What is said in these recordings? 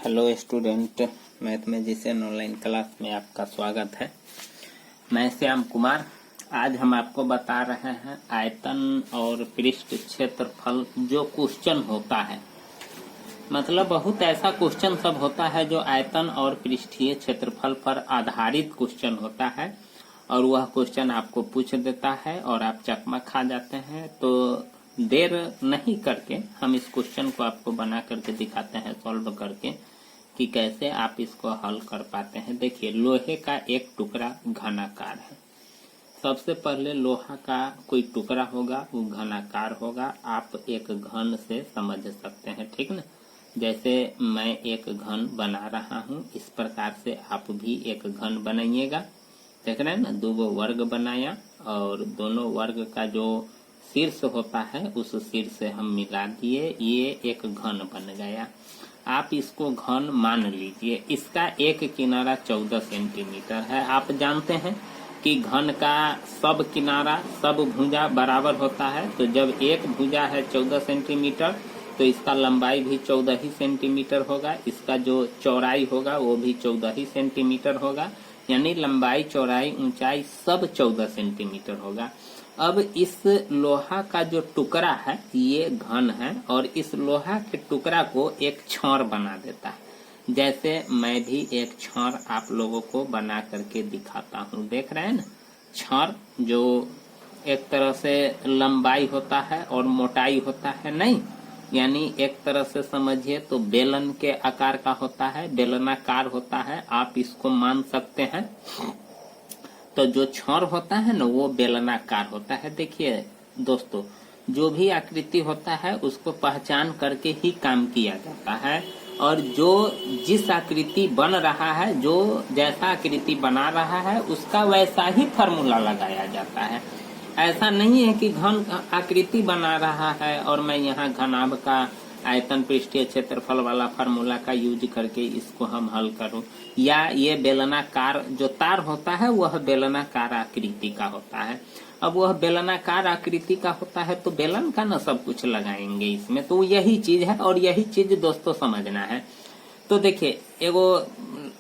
Hello student, math magician online class में आपका स्वागत है। मैं श्याम कुमार। आज हम आपको बता रहे हैं आयतन और पृष्ठ क्षेत्रफल जो क्वेश्चन होता है। मतलब बहुत ऐसा क्वेश्चन सब होता है जो आयतन और पृष्ठीय क्षेत्रफल पर आधारित क्वेश्चन होता है और वह क्वेश्चन आपको पूछ देता है और आप चकमा खा जाते हैं। तो देर नहीं करके हम इस क्वेश्चन को आपको बना करके दिखाते हैं, सॉल्व करके, कि कैसे आप इसको हल कर पाते हैं। देखिए, लोहे का एक टुकड़ा घनाकार है। सबसे पहले लोहा का कोई टुकड़ा होगा, वो घनाकार होगा। आप एक घन से समझ सकते हैं, ठीक ना। जैसे मैं एक घन बना रहा हूँ, इस प्रकार से आप भी एक घन बनाइएगा। देख रहे हैं ना, दो वर्ग बनाया और दोनों वर्ग का जो शीर्ष होता है उस शीर्ष से हम मिला दिए, ये एक घन बन गया। आप इसको घन मान लीजिए। इसका एक किनारा 14 सेंटीमीटर है। आप जानते हैं कि घन का सब किनारा, सब भुजा बराबर होता है। तो जब एक भुजा है 14 सेंटीमीटर तो इसका लंबाई भी 14 ही सेंटीमीटर होगा। इसका जो चौड़ाई होगा वो भी 14 ही सेंटीमीटर होगा। यानी लंबाई, चौड़ाई, ऊंचाई सब 14 सेंटीमीटर होगा। अब इस लोहा का जो टुकड़ा है ये घन है और इस लोहा के टुकड़ा को एक छड़ बना देता है। जैसे मैं भी एक छड़ आप लोगों को बना करके दिखाता हूँ। देख रहे हैं ना, छड़ जो एक तरह से लंबाई होता है और मोटाई होता है, नहीं, यानी एक तरह से समझिए तो बेलन के आकार का होता है, बेलनाकार होता है, आप इसको मान सकते हैं। तो जो छड़ होता है ना वो बेलनाकार होता है। देखिए दोस्तों, जो भी आकृति होता है उसको पहचान करके ही काम किया जाता है और जो जिस आकृति बन रहा है, जो जैसा आकृति बना रहा है उसका वैसा ही फार्मूला लगाया जाता है। ऐसा नहीं है कि घन आकृति बना रहा है और मैं यहाँ घनाभ का आयतन पृष्ठीय क्षेत्रफल वाला फार्मूला का यूज करके इसको हम हल करूं, या ये बेलनाकार जो तार होता है वह बेलनाकार आकृति का होता है। अब वह बेलनाकार आकृति का होता है तो बेलन का ना सब कुछ लगाएंगे इसमें। तो यही चीज है और यही चीज दोस्तों समझना है। तो देखिए, एगो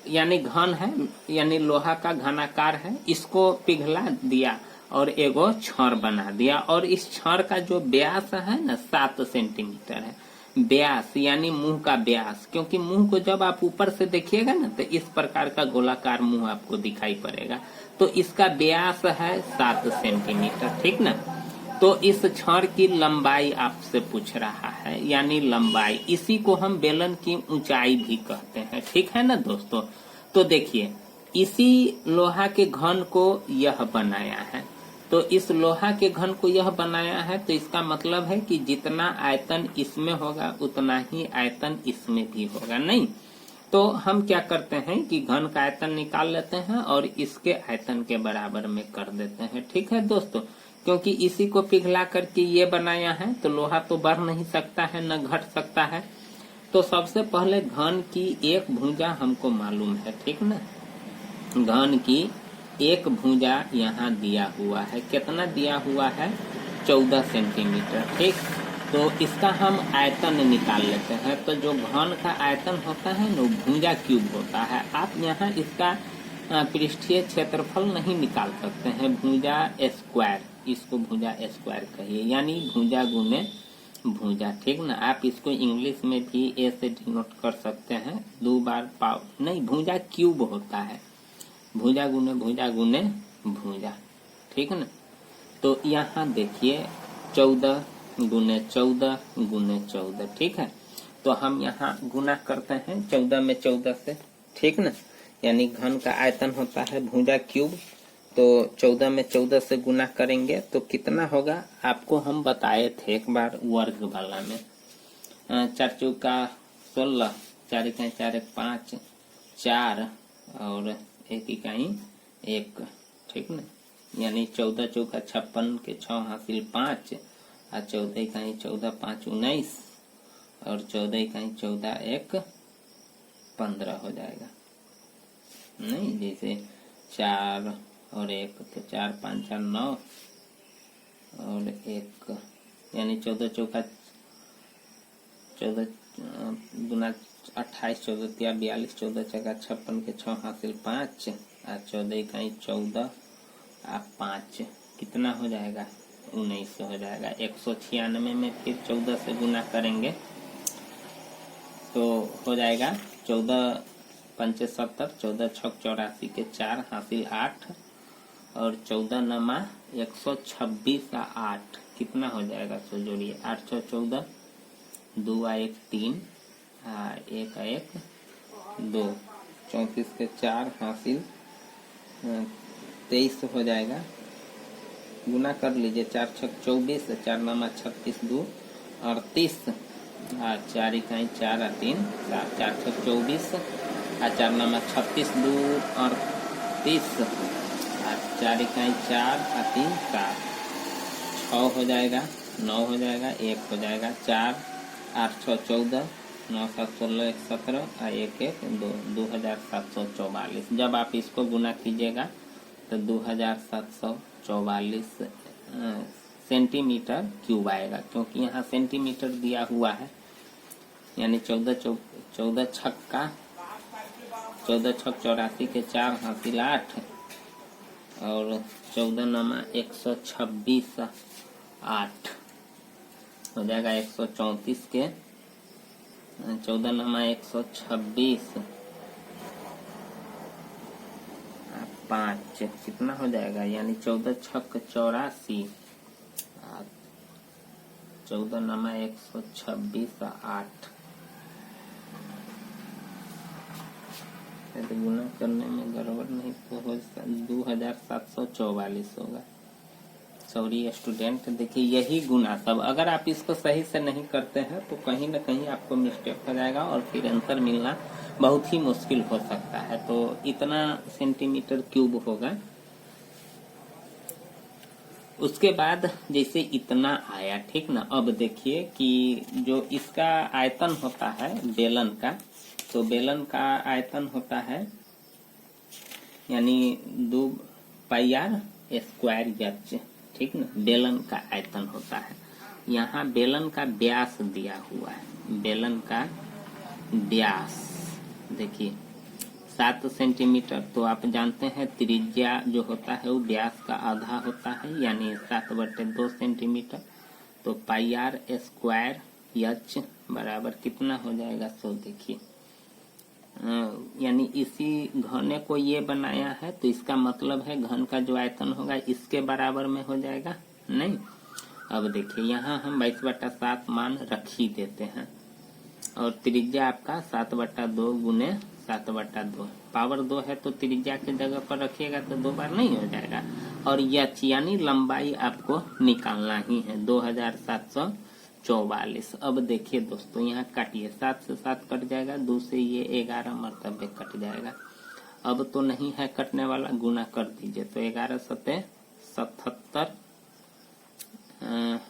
यानी घन है, यानी लोहा का घनाकार है, इसको पिघला दिया और एगो छड़ बना दिया और इस छड़ का जो व्यास है ना 7 सेंटीमीटर है। व्यास यानी मुंह का व्यास, क्योंकि मुंह को जब आप ऊपर से देखिएगा ना तो इस प्रकार का गोलाकार मुंह आपको दिखाई पड़ेगा। तो इसका व्यास है 7 सेंटीमीटर, ठीक ना। तो इस छड़ की लंबाई आपसे पूछ रहा है, यानी लंबाई, इसी को हम बेलन की ऊंचाई भी कहते हैं, ठीक है ना दोस्तों। तो देखिए, इसी लोहा के घन को यह बनाया है। तो इस लोहा के घन को यह बनाया है तो इसका मतलब है कि जितना आयतन इसमें होगा उतना ही आयतन इसमें भी होगा, नहीं। तो हम क्या करते हैं कि घन का आयतन निकाल लेते हैं और इसके आयतन के बराबर में कर देते हैं, ठीक है दोस्तों। क्योंकि इसी को पिघला करके ये बनाया है तो लोहा तो बढ़ नहीं सकता है, न घट सकता है। तो सबसे पहले घन की एक भुजा हमको मालूम है, ठीक ना। घन की एक भुजा यहाँ दिया हुआ है। कितना दिया हुआ है? 14 सेंटीमीटर, ठीक। तो इसका हम आयतन निकाल लेते हैं। तो जो घन का आयतन होता है ना भुजा क्यूब होता है। आप यहाँ इसका पृष्ठीय क्षेत्रफल नहीं निकाल सकते हैं, भुजा स्क्वायर, इसको भुजा स्क्वायर कहिए, यानी भुजा गुने भुजा, ठीक ना। आप इसको इंग्लिश में भी ए से डिनोट कर सकते हैं, 2 बार पाव नहीं, भुजा क्यूब होता है, भुजा गुने भुजा, ठीक है ना। तो यहाँ देखिए 14 गुने 14 गुने 14, ठीक है। तो हम यहाँ गुना करते हैं 14 में 14 से, ठीक ना। यानी घन का आयतन होता है भुजा क्यूब, तो 14 में 14 से गुना करेंगे तो कितना होगा आपको हम बताए थे एक बार वर्ग वाला में। 4 चौका 16, 4 इकाई 4 एक 5, 4 और 1 इकाई 1, ठीक ना। यानी 14 चौका 56 के 6 हासिल 5 और 14 इकाई 14 5 19 और 14 इकाई 14 1 15 हो जाएगा, नहीं। जैसे 4 और 1 तो 4 5 4 9 और 1, यानी 14 चौका 14 गुना 28 14 तिया 42 14 चौका 56 के 6 हासिल 5 और 14 इकाई 14 और 5 कितना हो जाएगा 19 हो जाएगा। 196 में फिर 14 से गुना करेंगे तो हो जाएगा 14 पंचे 70 14 छक 84 के 4 हासिल 8 और 14 नमा 126 का 8 कितना हो जाएगा सो जोड़िए 8 6 14 2 1 3 1 1 2 34 के 4 हासिल 23 हो जाएगा। गुना कर लीजिए 4 छक 24 4 नमा 36 2 38 4 इकाई 4 और 3 7 4 छक 24 और 4 नमा 36 2 38 4 इकाई 4 और 3 7 6 हो जाएगा 9 हो जाएगा 1 हो जाएगा 4 8 6 14 9 7 16 1 17 और 1 1 2 2744। जब आप इसको गुना कीजिएगा तो 2744 सेंटीमीटर क्यूब आएगा, क्योंकि यहाँ सेंटीमीटर दिया हुआ है। यानी 14 छक 84 के 4 हासिल 8 और 14 नमा 126 8 हो जाएगा। 134 के 14 नमा 126 5 कितना हो जाएगा, यानी 14 छक 84 14 नमा 126 8 तो गुना करने में गड़बड़ नहीं तो हो 2744 होगा। सॉरी स्टूडेंट, देखिए यही गुना सब अगर आप इसको सही से नहीं करते हैं तो कहीं ना कहीं आपको मिस्टेक हो जाएगा और फिर आंसर मिलना बहुत ही मुश्किल हो सकता है। तो इतना सेंटीमीटर क्यूब होगा। उसके बाद जैसे इतना आया, ठीक ना। अब देखिए कि जो इसका आयतन होता है बेलन का, तो बेलन का आयतन होता है यानी 2 पाई आर स्क्वायर एच, ठीक ना। बेलन का आयतन होता है। यहाँ बेलन का व्यास दिया हुआ है। बेलन का व्यास देखिए 7 सेंटीमीटर। तो आप जानते हैं त्रिज्या जो होता है वो व्यास का आधा होता है, यानी 7/2 सेंटीमीटर। तो पाई आर स्क्वायर एच बराबर कितना हो जाएगा, सो देखिए यानी इसी घने को ये बनाया है तो इसका मतलब है घन का जो आयतन होगा इसके बराबर में हो जाएगा नहीं। अब देखिए यहाँ हम 22/7 मान रख ही देते हैं और त्रिज्या आपका 7/2 गुने 7/2 पावर 2 है, तो त्रिज्या के जगह पर रखिएगा तो 2 बार नहीं हो जाएगा। और एच यानी लंबाई आपको निकालना ही है 2744। अब देखिए दोस्तों यहाँ काटिए, 7 से 7 कट जाएगा, 2 से ये 11 मरतबे कट जाएगा। अब तो नहीं है कटने वाला, गुना कर दीजिए तो 11 सते 77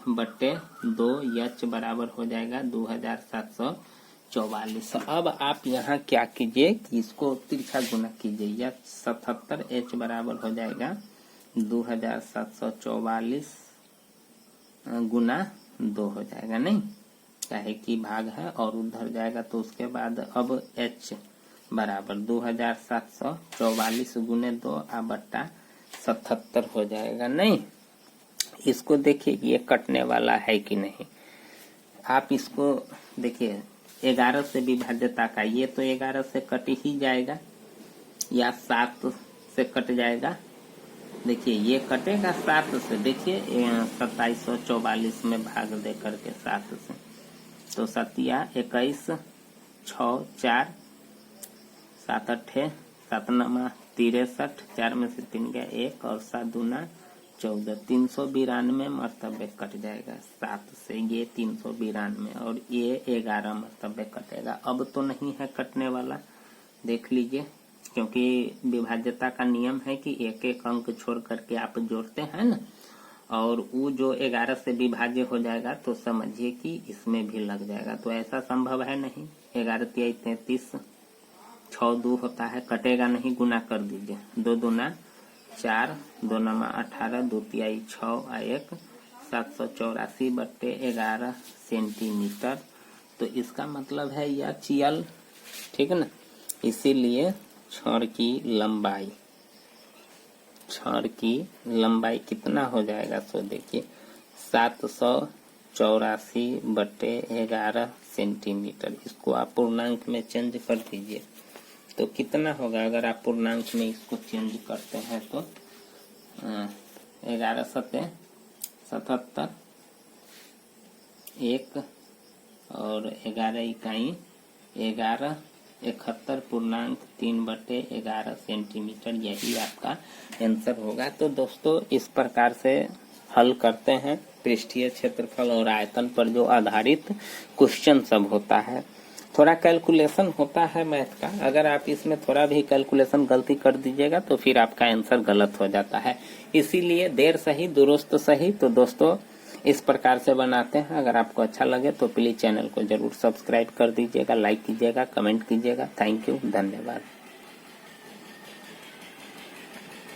बट्टे 2 एच बराबर हो जाएगा 2744। अब आप यहाँ क्या कीजिए कि इसको तिरछा गुना कीजिए, या 77 एच बराबर हो जाएगा 2744 गुना 2 हो जाएगा नहीं, चाहे कि भाग है और उधर जाएगा। तो उसके बाद अब एच बराबर 2744 गुने 2 बट्टा 77 हो जाएगा नहीं। इसको देखिए कि ये कटने वाला है कि नहीं। आप इसको देखिए 11 से विभाज्यता का, ये तो 11 से कट ही जाएगा या 7 से कट जाएगा। देखिए ये कटेगा 7 से, देखिए 2744 में भाग दे करके 7 से, तो 7 या 21 6 4 7 8 7 9 63 4 में से 3 गया 1 और 7 दूना 14 392 मरतबे कट जाएगा 7 से, ये 392 और ये 11 मरतबे कटेगा। अब तो नहीं है कटने वाला, देख लीजिए, क्योंकि विभाज्यता का नियम है कि एक एक अंक छोड़ करके आप जोड़ते हैं ना, और वो जो 11 से विभाज्य हो जाएगा तो समझिए कि इसमें भी लग जाएगा। तो ऐसा संभव है नहीं, 11 तिहाई 33 6 2 होता है, कटेगा नहीं, गुना कर दीजिए 2 दूना 4 2 नमा 18 2 तिहाई 6 और 1 784 बट्टे 11 सेंटीमीटर। तो इसका मतलब है यह चियल ठीक है ना। इसीलिए छड़ की लंबाई कितना हो जाएगा, तो देखिए 784/11 सेंटीमीटर। इसको आप पूर्णांक में चेंज कर दीजिए तो कितना होगा। अगर आप पूर्णांक में इसको चेंज करते हैं तो 11 सत्ते 77, 1 और 11 इकाई 11, 71.3/11 सेंटीमीटर, यही आपका आंसर होगा। तो दोस्तों इस प्रकार से हल करते हैं पृष्ठीय क्षेत्रफल और आयतन पर जो आधारित क्वेश्चन सब होता है। थोड़ा कैलकुलेशन होता है मैथ का, अगर आप इसमें थोड़ा भी कैलकुलेशन गलती कर दीजिएगा तो फिर आपका आंसर गलत हो जाता है। इसीलिए देर सही दुरुस्त सही। तो दोस्तों इस प्रकार से बनाते हैं। अगर आपको अच्छा लगे तो प्लीज चैनल को जरूर सब्सक्राइब कर दीजिएगा, लाइक कीजिएगा, कमेंट कीजिएगा। थैंक यू, धन्यवाद।